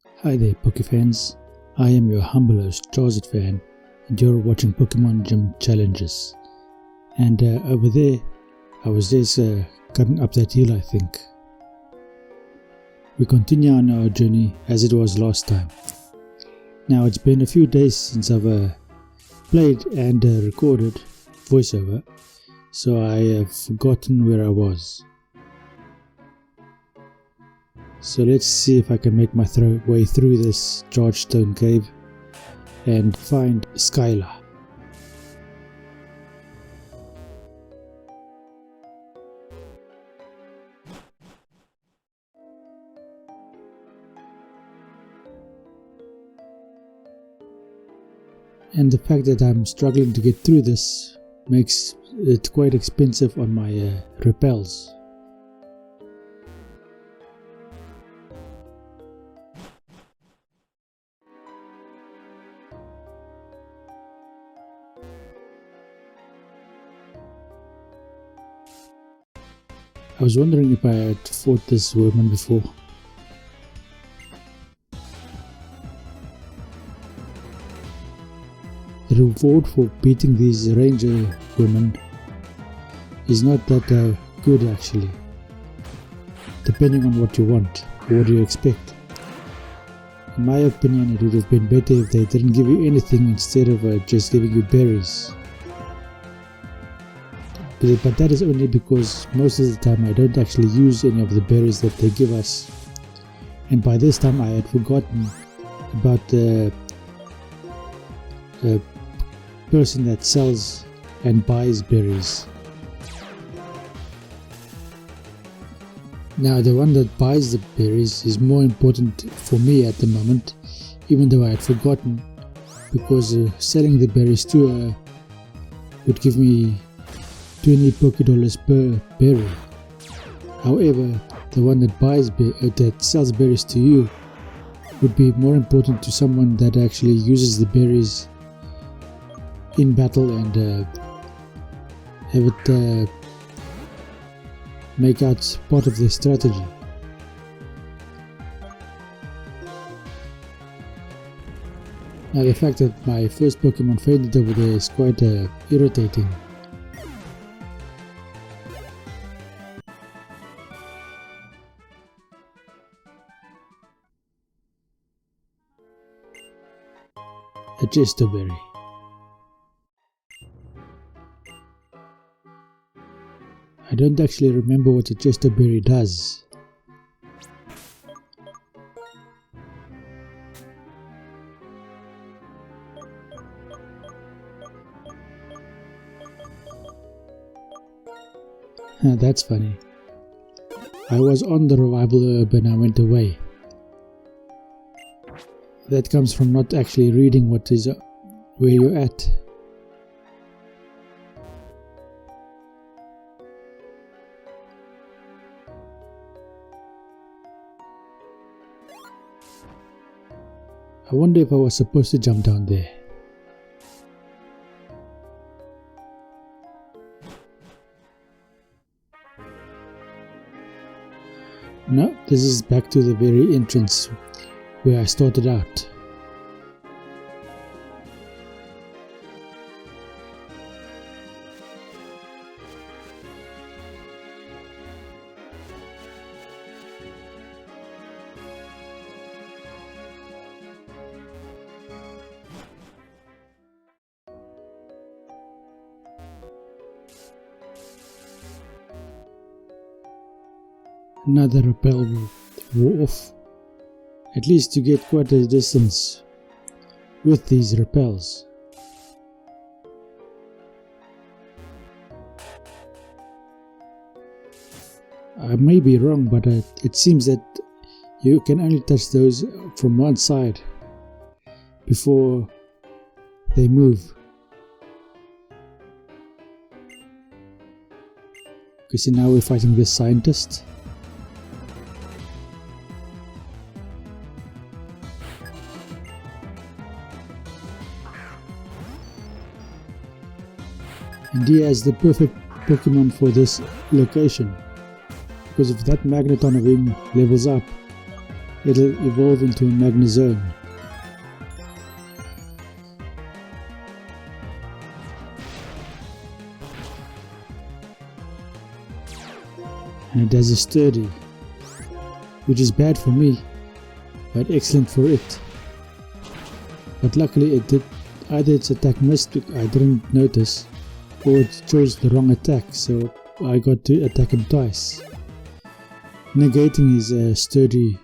Hi there Pokefans, I am your humble host Charizard fan and you're watching Pokemon Gym Challenges. And over there, I was just coming up that hill I think. We continue on our journey as it was last time. Now it's been a few days since I've played and recorded voiceover, so I have forgotten where I was. So let's see if I can make my way through this charged stone cave and find Skylar. And the fact that I'm struggling to get through this makes it quite expensive on my repels. I was wondering if I had fought this woman before. The reward for beating these ranger women is not that good actually, depending on what you want or what you expect. In my opinion, it would have been better if they didn't give you anything instead of just giving you berries. But that is only because most of the time I don't actually use any of the berries that they give us. And by this time I had forgotten about the person that sells and buys berries. Now the one that buys the berries is more important for me at the moment, even though I had forgotten, because selling the berries to her would give me 20 Pokédollars per berry. However, the one that sells berries to you would be more important to someone that actually uses the berries in battle and have it make out part of their strategy. Now the fact that my first Pokemon fainted over there is quite irritating. A Chesterberry. I don't actually remember what a Chesterberry does. That's funny. I was on the revival herb and I went away. That comes from not actually reading what is where you're at. I wonder if I was supposed to jump down there. No, this is back to the very entrance where I started out. Another repel wore off. At least you get quite a distance with these repels. I may be wrong, but it seems that you can only touch those from one side before they move. Okay, so now we're fighting this scientist. And he has the perfect Pokemon for this location, because if that Magneton of him levels up, it'll evolve into a Magnezone. And it has a Sturdy, which is bad for me, but excellent for it. But luckily it did, either its attack missed, I didn't notice, or it chose the wrong attack, so I got to attack him twice, negating his Sturdy.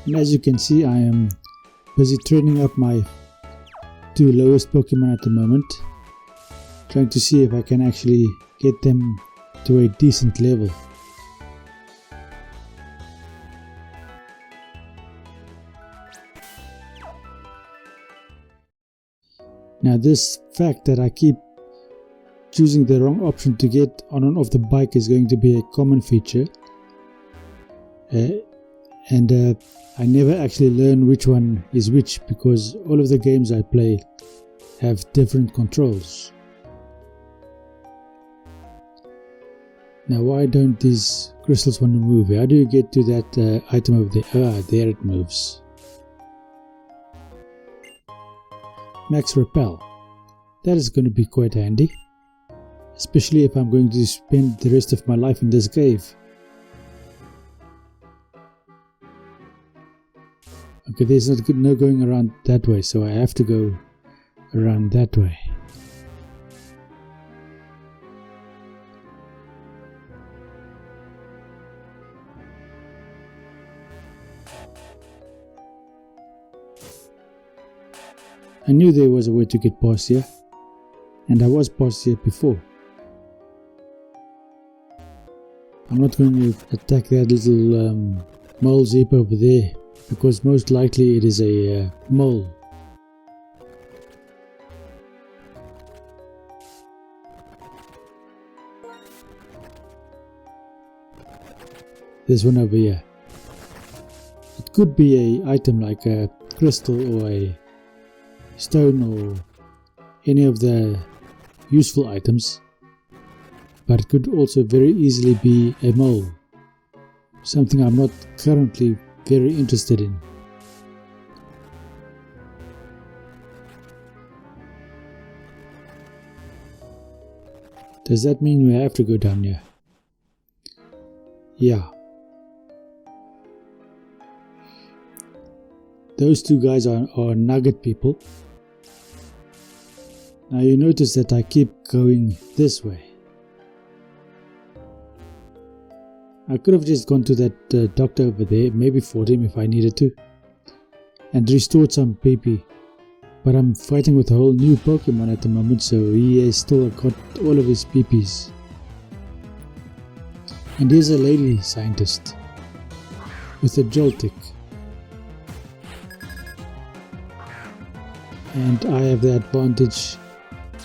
And as you can see, I am busy training up my 2 lowest Pokemon at the moment, trying to see if I can actually get them to a decent level. Now this fact that I keep choosing the wrong option to get on and off the bike is going to be a common feature, and I never actually learn which one is which, because all of the games I play have different controls. Now why don't these crystals want to move? How do you get to that item over there? Ah, there it moves. Max Repel. That is going to be quite handy, especially if I'm going to spend the rest of my life in this cave. Okay, there's no going around that way, so I have to go around that way. I knew there was a way to get past here, and I was past here before. I'm not going to attack that little mole zip over there, because most likely it is a mole. This one over here. It could be a item like a crystal or a stone or any of the useful items, but it could also very easily be a mole, something I'm not currently very interested in. Does that mean we have to go down here? Yeah. Those 2 guys are nugget people. Now you notice that I keep going this way. I could have just gone to that doctor over there, maybe fought him if I needed to, and restored some PP. But I'm fighting with a whole new Pokemon at the moment, so he has still got all of his PPs. And here's a lady scientist with a Joltik. And I have the advantage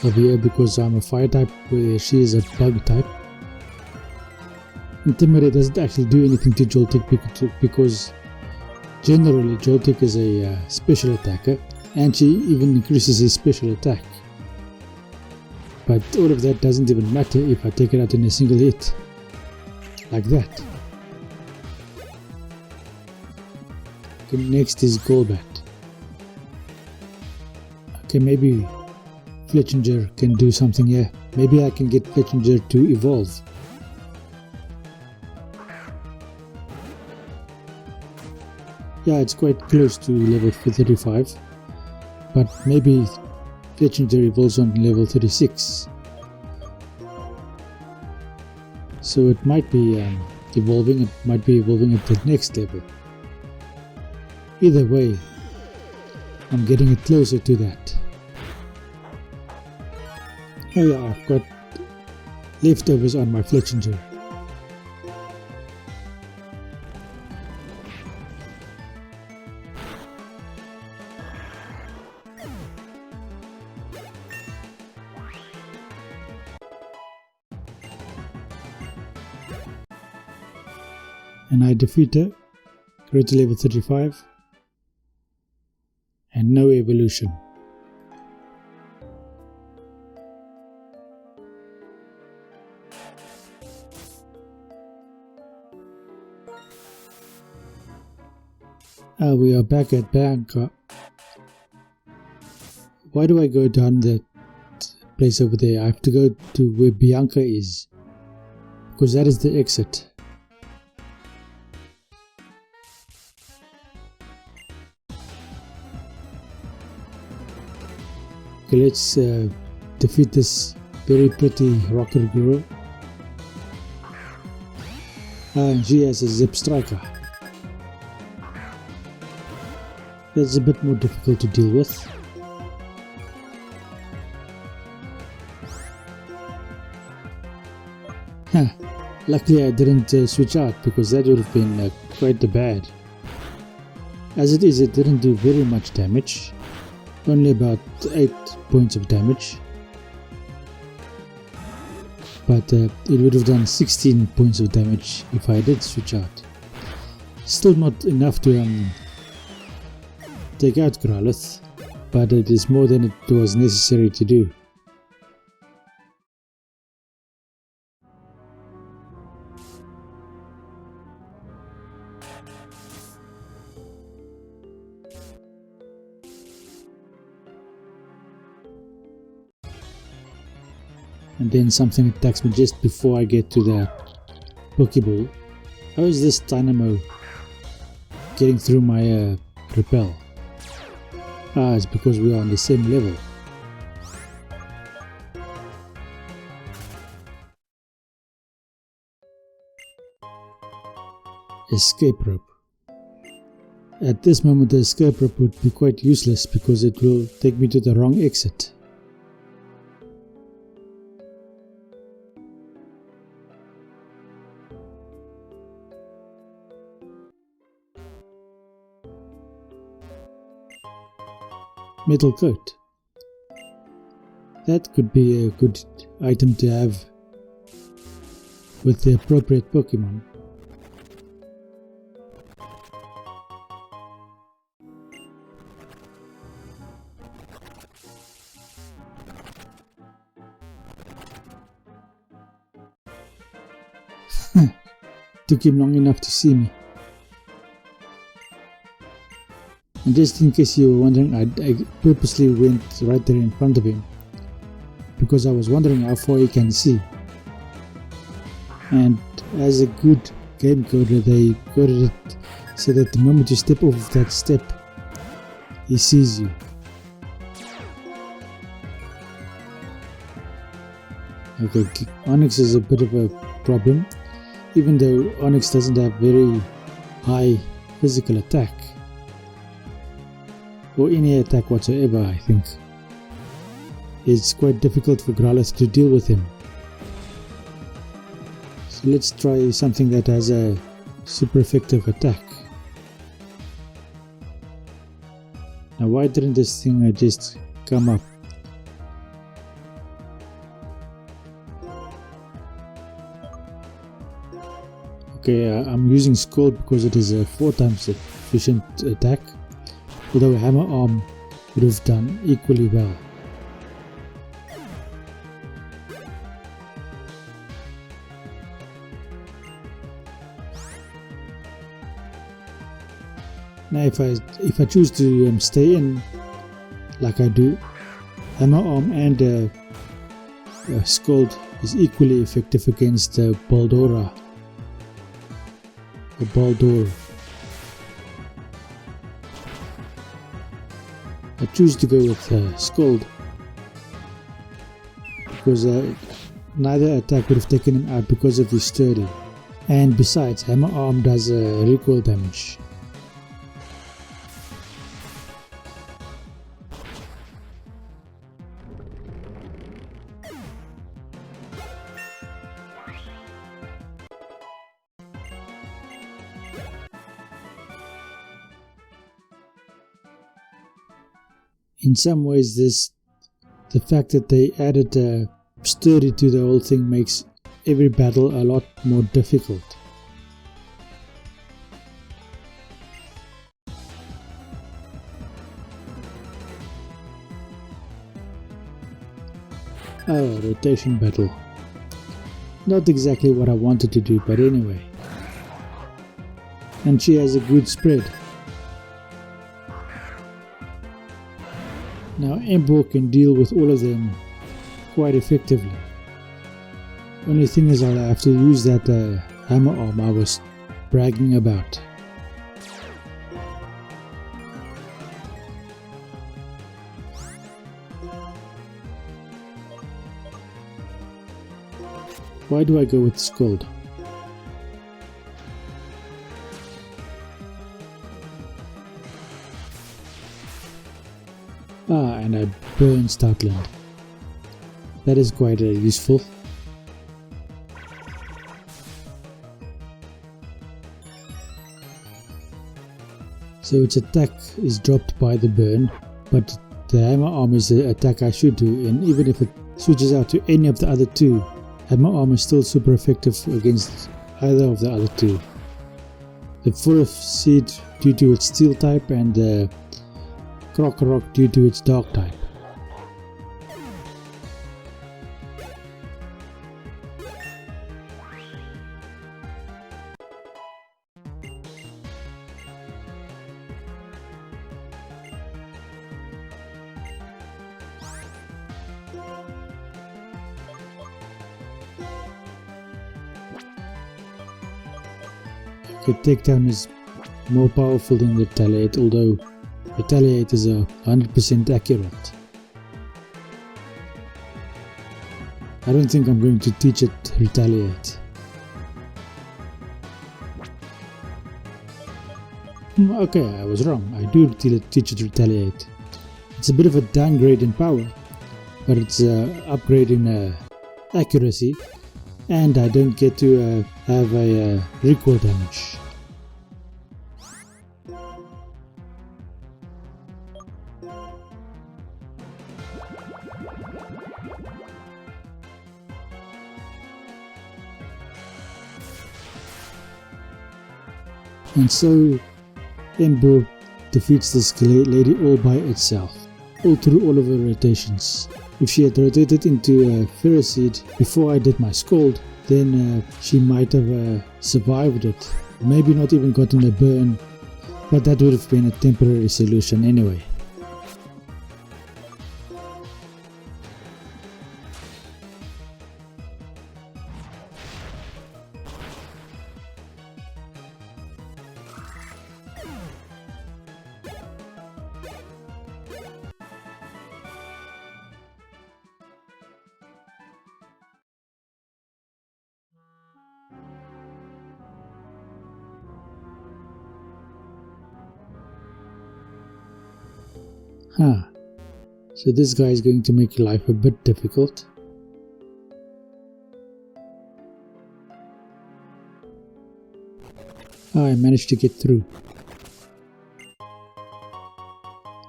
over here because I'm a fire type, where she is a bug type. Intimidate doesn't actually do anything to Joltik because generally Joltik is a special attacker, and she even increases his special attack. But all of that doesn't even matter if I take it out in a single hit, like that. Okay, next is Golbat. Okay, maybe Fletchinger can do something here. Maybe I can get Fletchinger to evolve. Yeah, it's quite close to level 35, but maybe Fletchinger evolves on level 36. So it might be evolving, it might be evolving at the next level. Either way, I'm getting it closer to that. Oh yeah, I've got leftovers on my Fletchinger. And I defeat her, grow to level 35, and no evolution. We are back at Bianca. Why do I go down that place over there? I have to go to where Bianca is, because that is the exit. Okay, let's defeat this very pretty rocker girl. And she has a zip striker. That's a bit more difficult to deal with. Luckily I didn't switch out, because that would have been quite bad. As it is, it didn't do very much damage. Only about 8 points of damage. But it would have done 16 points of damage if I did switch out. Still not enough to take out Growlithe, but it is more than it was necessary to do. And then something attacks me just before I get to the Pokeball. How is this Dynamo getting through my repel? It's because we are on the same level. Escape rope. At this moment the escape rope would be quite useless, because it will take me to the wrong exit. Metal coat. That could be a good item to have with the appropriate Pokemon. Took him long enough to see me. And just in case you were wondering, I purposely went right there in front of him, because I was wondering how far he can see. And as a good game coder, they coded it so that the moment you step off of that step, he sees you. Okay, Onix is a bit of a problem, even though Onix doesn't have very high physical attack. Or any attack whatsoever, I think. It's quite difficult for Growlithe to deal with him. So let's try something that has a super effective attack. Now why didn't this thing just come up? Okay, I'm using Scald because it is a 4 times efficient attack. Although a Hammer Arm would have done equally well. Now if I choose to stay in like I do, Hammer Arm and Scald is equally effective against Baldora or Baldur. I choose to go with Scald because neither attack would have taken him out because of his sturdy, and besides, Hammer Arm does recoil damage. In some ways, the fact that they added sturdy to the whole thing makes every battle a lot more difficult. Oh, rotation battle. Not exactly what I wanted to do, but anyway. And she has a good spread. Now Embo can deal with all of them quite effectively. Only thing is I'll have to use that hammer arm I was bragging about. Why do I go with Scold? Ah, and I burn Stoutland. That is quite useful. So its attack is dropped by the burn, but the hammer arm is the attack I should do, and even if it switches out to any of the other two, hammer arm is still super effective against either of the other two. The Furif Seed due to its steel type, and the Krokorok due to its dark type. The takedown is more powerful than Retaliate, although Retaliate is 100% accurate. I don't think I'm going to teach it Retaliate. Okay, I was wrong. I do teach it Retaliate. It's a bit of a downgrade in power, but it's an upgrade in accuracy, and I don't get to have a recoil damage. And so Embo defeats this lady all by itself, all through all of her rotations. If she had rotated into a Ferroseed before I did my Scold, then she might have survived it. Maybe not even gotten a burn, but that would have been a temporary solution anyway. So this guy is going to make life a bit difficult. I managed to get through.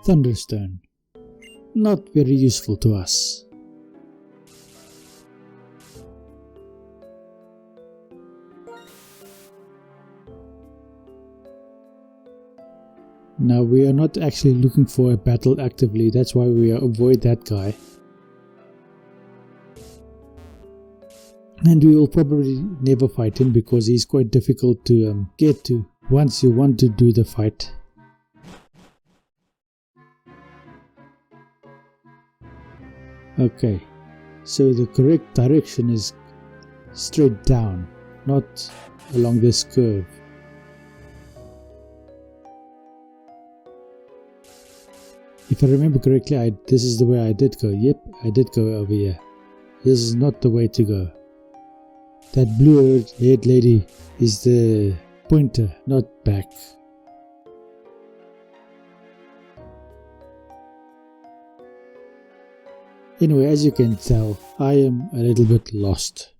Thunderstone. Not very useful to us. Now we are not actually looking for a battle actively, that's why we avoid that guy. And we will probably never fight him because he's quite difficult to get to once you want to do the fight. Okay, so the correct direction is straight down, not along this curve. If I remember correctly, this is the way I did go. Yep, I did go over here. This is not the way to go. That blue-haired lady is the pointer, not back. Anyway, as you can tell, I am a little bit lost.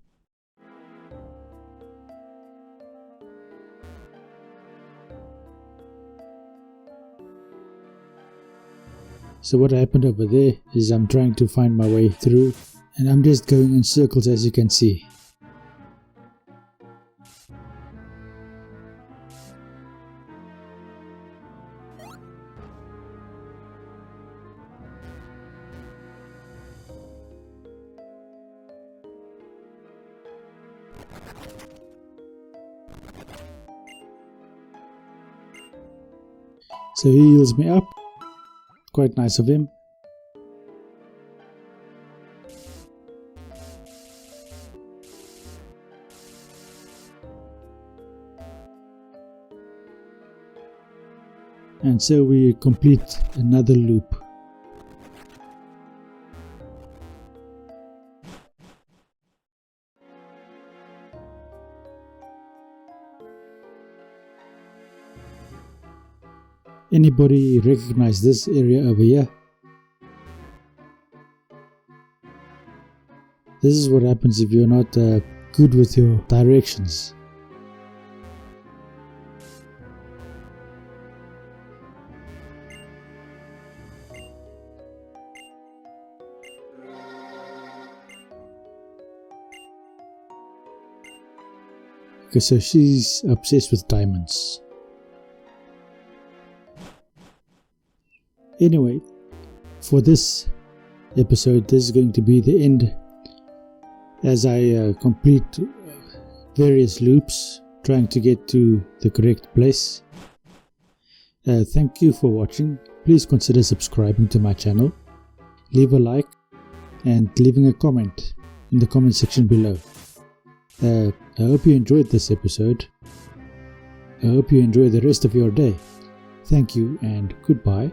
So what happened over there is I'm trying to find my way through, and I'm just going in circles, as you can see. So he heals me up. Quite nice of him. And so we complete another loop. Anybody recognize this area over here? This is what happens if you're not good with your directions. Okay, so she's obsessed with diamonds. Anyway, for this episode, this is going to be the end as I complete various loops trying to get to the correct place. Thank you for watching. Please consider subscribing to my channel. Leave a like and leaving a comment in the comment section below. I hope you enjoyed this episode. I hope you enjoy the rest of your day. Thank you and goodbye.